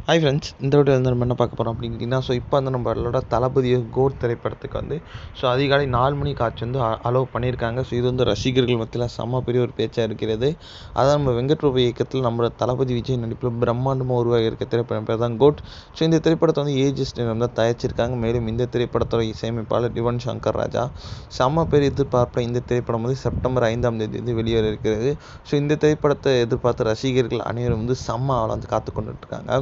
Hi friends, இந்த வீடியோவில் வந்து நம்ம என்ன பார்க்க போகிறோம் அப்படின்னா, இப்போ வந்து நம்மளோட தளபதி கோட் திரைப்படத்துக்கு வந்து அதிகாலை 4 மணி காட்சி வந்து அலோவ் பண்ணியிருக்காங்க. இது வந்து ரசிகர்கள் மத்தியில் செம்ம பெரிய ஒரு பேச்சாக இருக்கிறது. அதான் நம்ம வெங்கட் பிரபு இயக்கத்தில் நம்ம தளபதி விஜய் நடிப்பில் பிரம்மாண்டமாக உருவாகி இருக்க திரைப்படம் பேர் தான் கோட். இந்த திரைப்படத்தை வந்து ஏஜிஎஸ் நிறுவனம் தான் தயாரிச்சிருக்காங்க. மேலும் இந்த திரைப்படத்தோட இசையமைப்பாளர் யுவன் சங்கர் ராஜா. செம்ம பெரிய எதிர்பார்ப்பில் இந்த திரைப்படம் வந்து செப்டம்பர் 5ஆம் தேதி வந்து வெளியேற இருக்கிறது. இந்த திரைப்படத்தை எதிர்பார்த்த ரசிகர்கள் அனைவரும் வந்து செம்ம வந்து காத்து கொண்டுட்டு இருக்காங்க.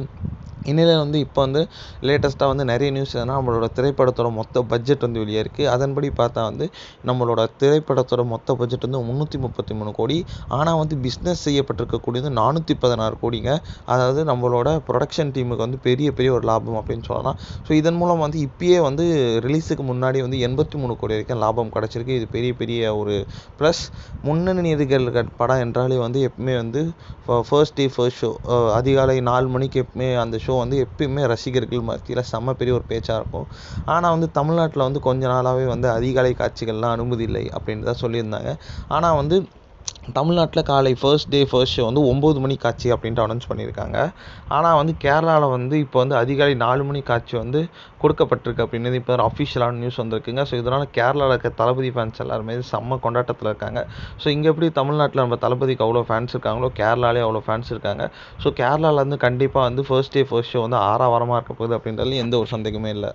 இந்நிலையில் வந்து இப்போ வந்து லேட்டஸ்ட்டாக வந்து நிறைய நியூஸ் எதுனா நம்மளோட திரைப்படத்தோட மொத்த பட்ஜெட் வந்து வெளியே இருக்குது. அதன்படி பார்த்தா வந்து நம்மளோட திரைப்படத்தோட மொத்த பட்ஜெட் வந்து 333 கோடி. ஆனால் வந்து பிஸ்னஸ் செய்யப்பட்டிருக்கக்கூடியது 416 கோடிங்க. அதாவது நம்மளோட ப்ரொடக்ஷன் டீமுக்கு வந்து பெரிய ஒரு லாபம் அப்படின்னு சொல்லலாம். இதன் மூலம் வந்து இப்பயே வந்து ரிலீஸுக்கு முன்னாடி வந்து 83 கோடி வரைக்கும் லாபம் கிடச்சிருக்கு. இது பெரிய ஒரு ப்ளஸ். முன்னணி நடிகர்கள் படம் என்றாலே வந்து எப்பவுமே வந்து ஃபர்ஸ்ட் ஷோ அதிகாலை 4 மணிக்கு எப்பவுமே அந்த ஷோ வந்து எப்பயுமே ரசிகர்கள் மத்தியில் செம்ம பெரிய ஒரு பேச்சாக இருக்கும். ஆனால் வந்து தமிழ்நாட்டில் வந்து கொஞ்ச நாளாகவே வந்து அதிகாலை காட்சிகள்லாம் அனுமதி இல்லை அப்படின்னு தான் சொல்லியிருந்தாங்க. ஆனால் வந்து தமிழ்நாட்டில் காலை ஃபர்ஸ்ட் ஷோ வந்து 9 மணி காட்சி அப்படின்ட்டு அனௌன்ஸ் பண்ணியிருக்காங்க. ஆனால் வந்து கேரளாவில் வந்து இப்போ வந்து அதிகாலை 4 மணி காட்சி வந்து கொடுக்கப்பட்டிருக்கு அப்படின்னு இப்போ அஃபிஷியலான நியூஸ் வந்திருக்குங்க. இதனால் கேரளாவில் இருக்க தளபதி ஃபேன்ஸ் எல்லாருமே செம்ம கொண்டாட்டத்தில் இருக்காங்க. இங்கே எப்படி தமிழ்நாட்டில் நம்ம தளபதிக்கு அவ்வளோ ஃபேன்ஸ் இருக்காங்களோ கேரளாலே அவ்வளோ ஃபேன்ஸ் இருக்காங்க. கேரளாவில் வந்து கண்டிப்பாக வந்து ஃபர்ஸ்ட் ஷோ வந்து ஆறாவாரமாக இருக்க போகுது அப்படின்றதுல எந்த ஒரு சந்தேகமே இல்லை.